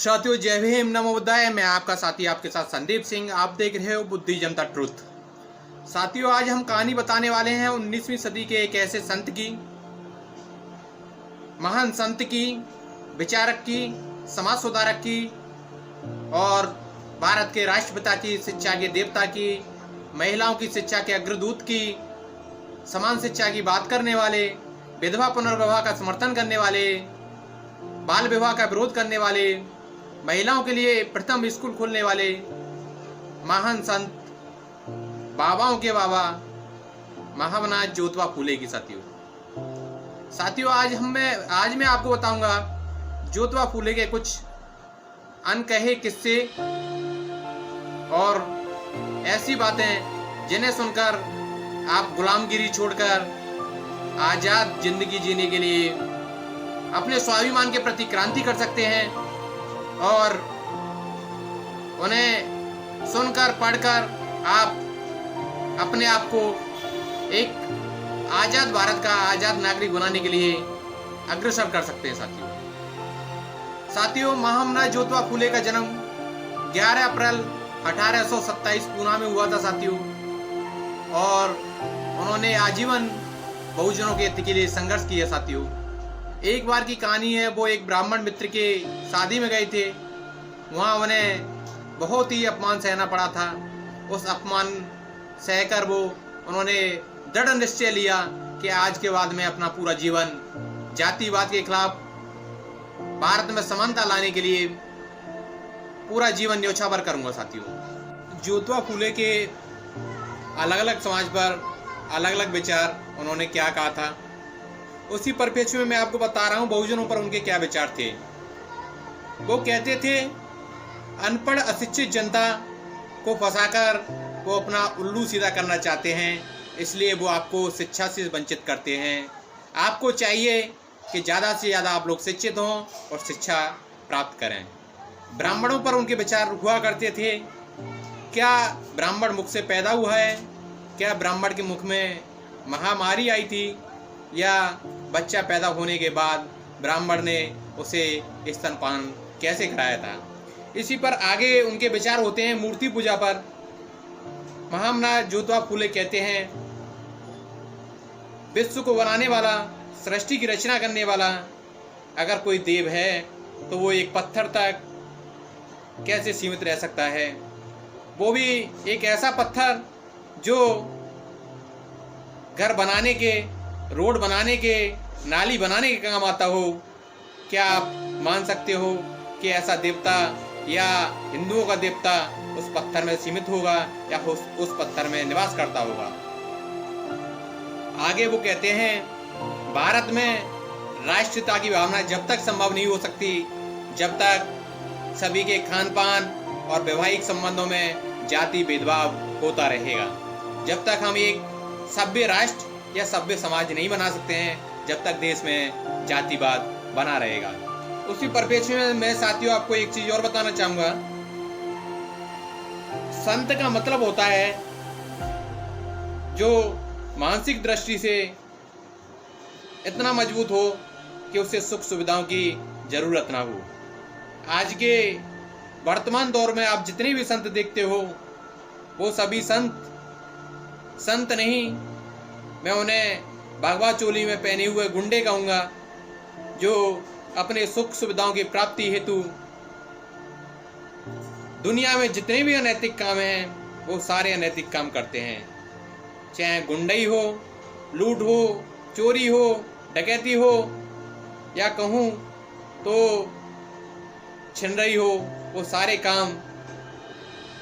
साथियों जय भीम नमो बुद्धाय। मैं आपका साथी आपके साथ संदीप सिंह। आप देख रहे हो बुद्धिज्म द ट्रुथ। साथियों आज हम कहानी बताने वाले हैं 19वीं सदी के एक ऐसे संत की, महान संत की, विचारक की, समाज सुधारक की और भारत के राष्ट्रपिता की, शिक्षा के देवता की, महिलाओं की शिक्षा के अग्रदूत की, समान शिक्षा की बात करने वाले, विधवा पुनर्विवाह का समर्थन करने वाले, बाल विवाह का विरोध करने वाले, महिलाओं के लिए प्रथम स्कूल खोलने वाले महान संत, बाबाओं के बाबा महामना ज्योतिबा फूले की। साथियों आज मैं आपको बताऊंगा ज्योतिबा फूले के कुछ अनकहे किस्से और ऐसी बातें जिन्हें सुनकर आप गुलामगिरी छोड़कर आजाद जिंदगी जीने के लिए अपने स्वाभिमान के प्रति क्रांति कर सकते हैं और उन्हें सुनकर पढ़कर आप अपने आप को एक आजाद भारत का आजाद नागरिक बनाने के लिए अग्रसर कर सकते हैं। साथियों महामना ज्योतिबा फूले का जन्म 11 अप्रैल 1827 पूना में हुआ था साथियों, और उन्होंने आजीवन बहुजनों के हित के लिए संघर्ष किया साथियों। एक बार की कहानी है, वो एक ब्राह्मण मित्र के शादी में गए थे। वहाँ उन्हें बहुत ही अपमान सहना पड़ा था। उस अपमान सहकर उन्होंने दृढ़ निश्चय लिया कि आज के बाद मैं अपना पूरा जीवन जातिवाद के खिलाफ भारत में समानता लाने के लिए पूरा जीवन न्योछावर करूंगा साथियों। ज्योतिबा फूले के अलग अलग समाज पर अलग अलग विचार उन्होंने क्या कहा था, उसी परिप्रेक्ष्य में मैं आपको बता रहा हूँ बहुजनों पर उनके क्या विचार थे। वो कहते थे अनपढ़ अशिक्षित जनता को फंसाकर वो अपना उल्लू सीधा करना चाहते हैं, इसलिए वो आपको शिक्षा से वंचित करते हैं। आपको चाहिए कि ज़्यादा से ज़्यादा आप लोग शिक्षित हों और शिक्षा प्राप्त करें। ब्राह्मणों पर उनके विचार हुआ करते थे, क्या ब्राह्मण मुख से पैदा हुआ है, क्या ब्राह्मण के मुख में महामारी आई थी, या बच्चा पैदा होने के बाद ब्राह्मण ने उसे स्तनपान कैसे कराया था। इसी पर आगे उनके विचार होते हैं मूर्ति पूजा पर। महामना ज्योतिबा फूले कहते हैं विश्व को बनाने वाला, सृष्टि की रचना करने वाला अगर कोई देव है तो वो एक पत्थर तक कैसे सीमित रह सकता है, वो भी एक ऐसा पत्थर जो घर बनाने के, रोड बनाने के, नाली बनाने के काम आता हो। क्या आप मान सकते हो कि ऐसा देवता या हिंदुओं का देवता उस पत्थर में सीमित होगा या उस पत्थर में निवास करता होगा। आगे वो कहते हैं भारत में राष्ट्रीयता की भावना जब तक संभव नहीं हो सकती जब तक सभी के खान पान और वैवाहिक संबंधों में जाति भेदभाव होता रहेगा। जब तक हम एक सभ्य राष्ट्र या सभ्य समाज नहीं बना सकते हैं जब तक देश में जातिवाद बना रहेगा। उसी परिप्रेक्ष्य में मैं साथियों आपको एक चीज और बताना चाहूंगा। संत का मतलब होता है जो मानसिक दृष्टि से इतना मजबूत हो कि उसे सुख सुविधाओं की जरूरत ना हो। आज के वर्तमान दौर में आप जितने भी संत देखते हो वो सभी संत नहीं, मैं उन्हें बागवा चोली में पहने हुए गुंडे कहूँगा, जो अपने सुख सुविधाओं की प्राप्ति हेतु दुनिया में जितने भी अनैतिक काम हैं वो सारे अनैतिक काम करते हैं। चाहे गुंडई हो, लूट हो, चोरी हो, डकैती हो, या कहूँ तो छिनरई हो, वो सारे काम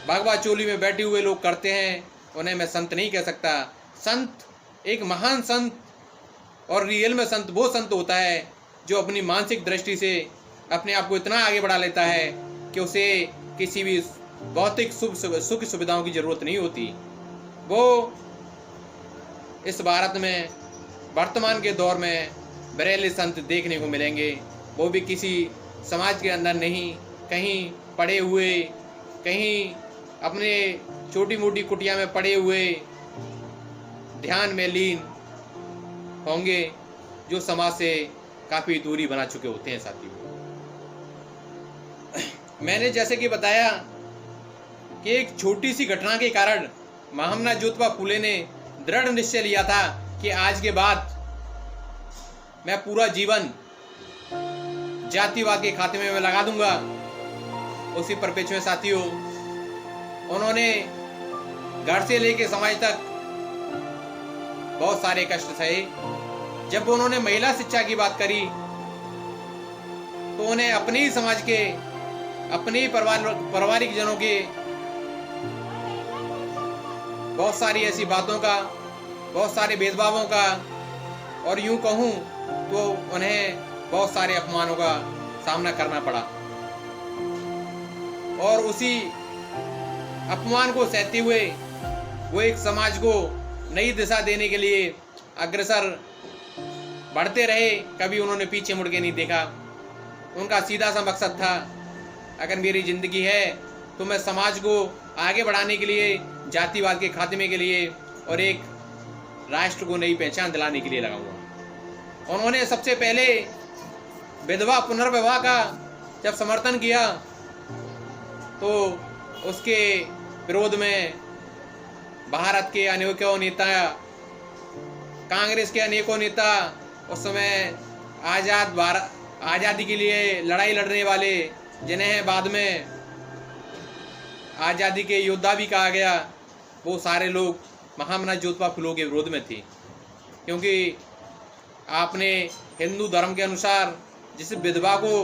बागवा चोली में बैठे हुए लोग करते हैं। उन्हें मैं संत नहीं कह सकता। संत, एक महान संत और रियल में संत वो संत होता है जो अपनी मानसिक दृष्टि से अपने आप को इतना आगे बढ़ा लेता है कि उसे किसी भी भौतिक सुख सुविधाओं की जरूरत नहीं होती। वो इस भारत में वर्तमान के दौर में बरेली संत देखने को मिलेंगे, वो भी किसी समाज के अंदर नहीं, कहीं पड़े हुए, कहीं अपने छोटी मोटी कुटिया में पड़े हुए ध्यान में लीन होंगे, जो समाज से काफ़ी दूरी बना चुके होते हैं साथियों। मैंने जैसे कि बताया कि एक छोटी सी घटना के कारण महामना ज्योतिबा फूले ने दृढ़ निश्चय लिया था कि आज के बाद मैं पूरा जीवन जातिवाद के खात्मे में लगा दूंगा। उसी परिप्रेक्ष्य में साथियों, उन्होंने घर से लेकर समाज तक बहुत सारे कष्ट सहे। जब उन्होंने महिला शिक्षा की बात करी तो उन्हें अपने ही समाज के, अपने ही पारिवारिक जनों के बहुत सारी ऐसी बातों का, बहुत सारे भेदभावों का, और यूं कहूं तो उन्हें बहुत सारे अपमानों का सामना करना पड़ा। और उसी अपमान को सहते हुए वो एक समाज को नई दिशा देने के लिए अग्रसर बढ़ते रहे। कभी उन्होंने पीछे मुड़ के नहीं देखा। उनका सीधा सा मकसद था, अगर मेरी जिंदगी है तो मैं समाज को आगे बढ़ाने के लिए, जातिवाद के खात्मे के लिए और एक राष्ट्र को नई पहचान दिलाने के लिए लगाऊंगा। उन्होंने सबसे पहले विधवा पुनर्विवाह का जब समर्थन किया तो उसके विरोध में भारत के अनेकों नेता, कांग्रेस के अनेकों नेता, उस समय आज़ादी के लिए लड़ाई लड़ने वाले, जिन्हें बाद में आज़ादी के योद्धा भी कहा गया, वो सारे लोग महामना ज्योतिबा फूले के विरोध में थे। क्योंकि आपने हिंदू धर्म के अनुसार जिस विधवा को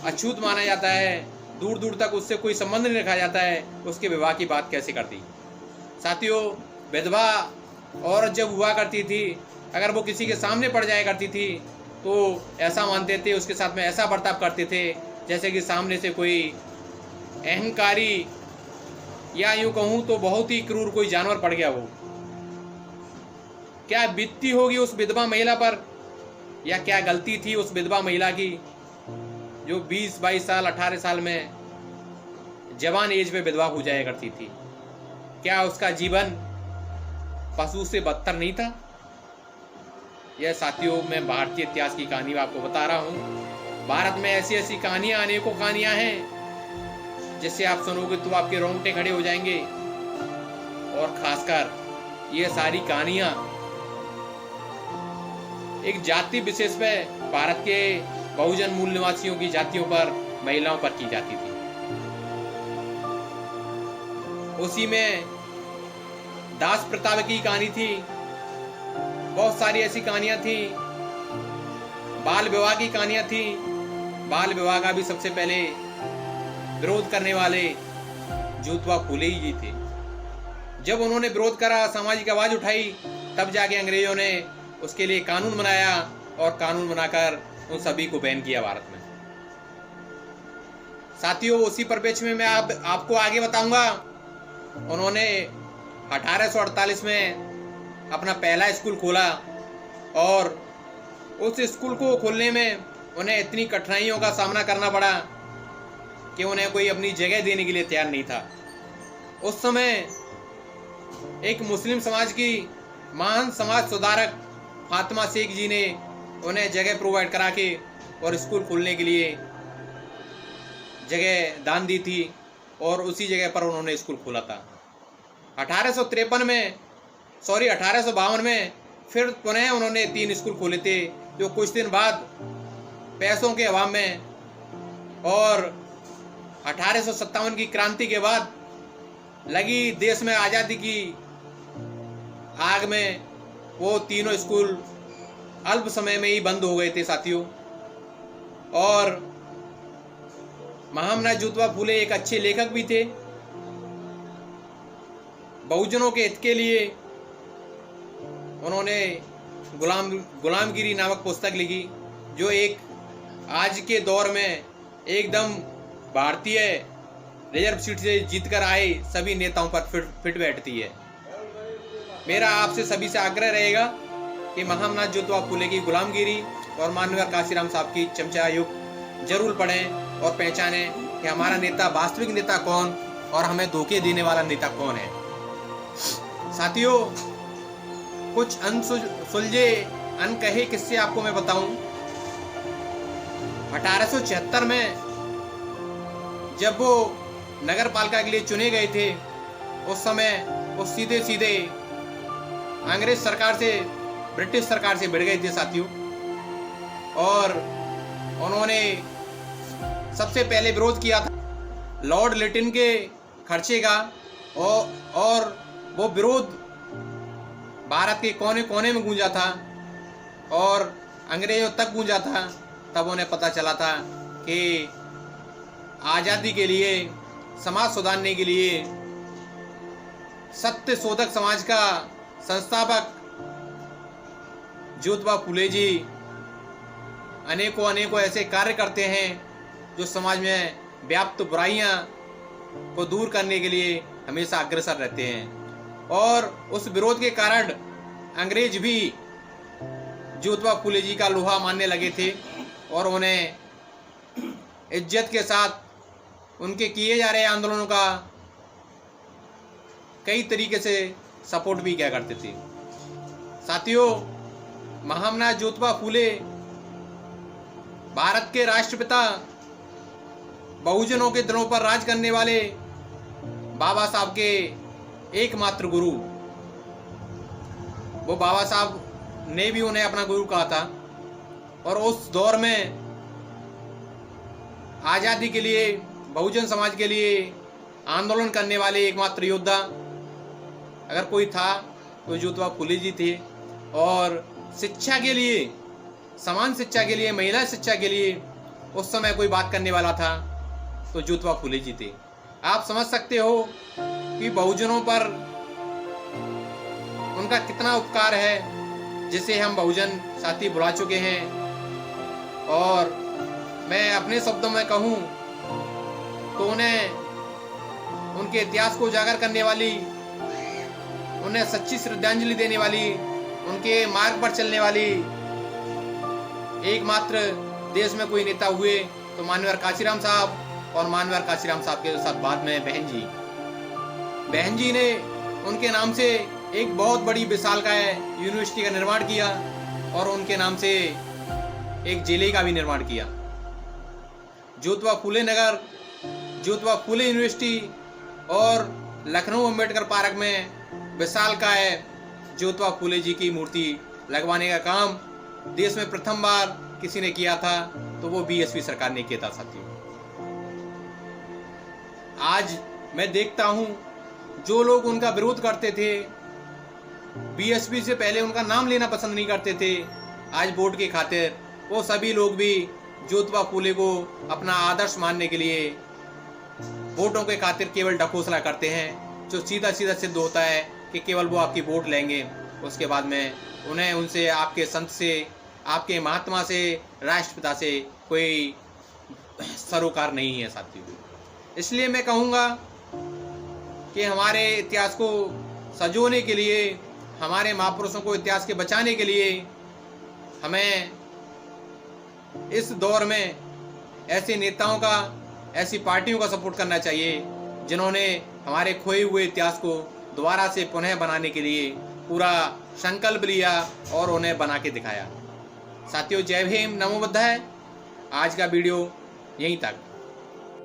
अछूत माना जाता है, दूर दूर तक उससे कोई संबंध नहीं रखा जाता है, उसके विवाह की बात कैसे करती। साथियों, विधवा औरत जब हुआ करती थी, अगर वो किसी के सामने पड़ जाया करती थी तो ऐसा मानते थे, उसके साथ में ऐसा बर्ताव करते थे जैसे कि सामने से कोई अहंकारी, या यूं कहूं तो बहुत ही क्रूर कोई जानवर पड़ गया। वो क्या बीतती होगी उस विधवा महिला पर, या क्या गलती थी उस विधवा महिला की जो 20-22 साल, 18 साल में जवान एज में विधवा हो जाया करती थी। क्या उसका जीवन पशु से बदतर नहीं था? यह साथियों, मैं भारतीय इतिहास की कहानी आपको बता रहा हूँ। भारत में ऐसी ऐसी कहानियां, अनेकों कहानियां हैं जिससे आप सुनोगे तो आपके रोंगटे खड़े हो जाएंगे। और खासकर ये सारी कहानियां एक जाति विशेष पे, भारत के बहुजन मूल निवासियों की जातियों पर, महिलाओं पर की जाती थी। उसी में दास प्रथा की कहानी थी, बहुत सारी ऐसी कहानियां थी। बाल विवाह की कहानियां थी। बाल विवाह का भी सबसे पहले विरोध करने वाले ज्योतिबा फूले ही थे। जब उन्होंने विरोध करा, सामाजिक आवाज उठाई, तब जाके अंग्रेजों ने उसके लिए कानून बनाया और कानून बनाकर उन सभी को बैन किया भारत में। साथियों, उसी परिप्रेक्ष्य में मैं आपको आगे बताऊंगा। उन्होंने 1848 में अपना पहला स्कूल खोला और उस स्कूल को खोलने में उन्हें इतनी कठिनाइयों का सामना करना पड़ा कि उन्हें कोई अपनी जगह देने के लिए तैयार नहीं था। उस समय एक मुस्लिम समाज की महान समाज सुधारक फातिमा शेख जी ने उन्हें जगह प्रोवाइड करा के और स्कूल खोलने के लिए जगह दान दी थी, और उसी जगह पर उन्होंने स्कूल खोला था। 1852 में फिर पुनः उन्होंने 3 स्कूल खोले थे, जो कुछ दिन बाद पैसों के अभाव में और 1857 की क्रांति के बाद लगी देश में आज़ादी की आग में वो तीनों स्कूल अल्प समय में ही बंद हो गए थे साथियों। और महामना ज्योतिबा फूले एक अच्छे लेखक भी थे। बहुजनों के हित के लिए उन्होंने गुलामगिरी नामक पुस्तक लिखी, जो एक आज के दौर में एकदम भारतीय रिजर्व सीट से जीतकर आए सभी नेताओं पर फिट बैठती है। मेरा आपसे सभी से आग्रह रहेगा कि महामना ज्योतिबा फूले की गुलामगिरी और माननीय काशीराम साहब की चमचा युग जरूर पढ़ें और पहचानें कि हमारा नेता, वास्तविक नेता कौन और हमें धोखे देने वाला नेता कौन है। साथियों, कुछ अनसुलझे अनकहे किस्से आपको मैं बताऊं। 1876 में जब वो नगर पालिका के लिए चुने गए थे, उस समय वो सीधे सीधे अंग्रेज सरकार से, ब्रिटिश सरकार से भिड़ गए थे साथियों। और उन्होंने सबसे पहले विरोध किया था लॉर्ड लिटिन के खर्चे का, और वो विरोध भारत के कोने कोने में गूंजा था और अंग्रेजों तक गूंजा था। तब उन्हें पता चला था कि आज़ादी के लिए, समाज सुधारने के लिए, सत्य शोधक समाज का संस्थापक ज्योतिबा फूले जी अनेकों ऐसे कार्य करते हैं जो समाज में व्याप्त बुराइयां को दूर करने के लिए हमेशा अग्रसर रहते हैं। और उस विरोध के कारण अंग्रेज भी ज्योतिबा फूले जी का लोहा मानने लगे थे और उन्हें इज्जत के साथ उनके किए जा रहे आंदोलनों का कई तरीके से सपोर्ट भी किया करते थे। साथियों, महामना ज्योतिबा फूले भारत के राष्ट्रपिता, बहुजनों के दिलों पर राज करने वाले बाबा साहब के एकमात्र गुरु। वो बाबा साहब ने भी उन्हें अपना गुरु कहा था। और उस दौर में आज़ादी के लिए, बहुजन समाज के लिए आंदोलन करने वाले एकमात्र योद्धा अगर कोई था तो ज्योतिबा फूले जी थे। और शिक्षा के लिए, समान शिक्षा के लिए, महिला शिक्षा के लिए उस समय कोई बात करने वाला था तो ज्योतिबा फूले जी थे। आप समझ सकते हो कि बहुजनों पर उनका कितना उपकार है, जिसे हम बहुजन साथी भुला चुके हैं। और मैं अपने शब्दों में कहूँ तो उन्हें, उनके इतिहास को उजागर करने वाली, उन्हें सच्ची श्रद्धांजलि देने वाली, उनके मार्ग पर चलने वाली एकमात्र देश में कोई नेता हुए तो माननीय काशीराम साहब, और माननीय काशीराम साहब के साथ बाद में बहन जी ने उनके नाम से एक बहुत बड़ी विशालकाय यूनिवर्सिटी का निर्माण किया और उनके नाम से एक जेल का भी निर्माण किया। ज्योतिबा फूले नगर, ज्योतिबा फूले यूनिवर्सिटी और लखनऊ अंबेडकर पार्क में विशालकाय ज्योतिबा फूले जी की मूर्ति लगवाने का काम देश में प्रथम बार किसी ने किया था तो वो बीएसपी सरकार ने किया था साथियों। आज मैं देखता हूं जो लोग उनका विरोध करते थे, बीएसपी से पहले उनका नाम लेना पसंद नहीं करते थे, आज वोट की खातिर वो सभी लोग भी ज्योतिबा फूले को अपना आदर्श मानने के लिए वोटों के खातिर केवल ढकोसला करते हैं, जो सीधा सीधा सिद्ध होता है कि केवल वो आपकी वोट लेंगे, उसके बाद में उन्हें उनसे, आपके संत से, आपके महात्मा से, राष्ट्रपिता से कोई सरोकार नहीं है साथियों। इसलिए मैं कहूँगा कि हमारे इतिहास को संजोने के लिए, हमारे महापुरुषों को इतिहास के बचाने के लिए हमें इस दौर में ऐसे नेताओं का, ऐसी पार्टियों का सपोर्ट करना चाहिए जिन्होंने हमारे खोए हुए इतिहास को दोबारा से पुनः बनाने के लिए पूरा संकल्प लिया और उन्हें बना के दिखाया। साथियों, जय भीम, नमो बुद्धाय। आज का वीडियो यहीं तक।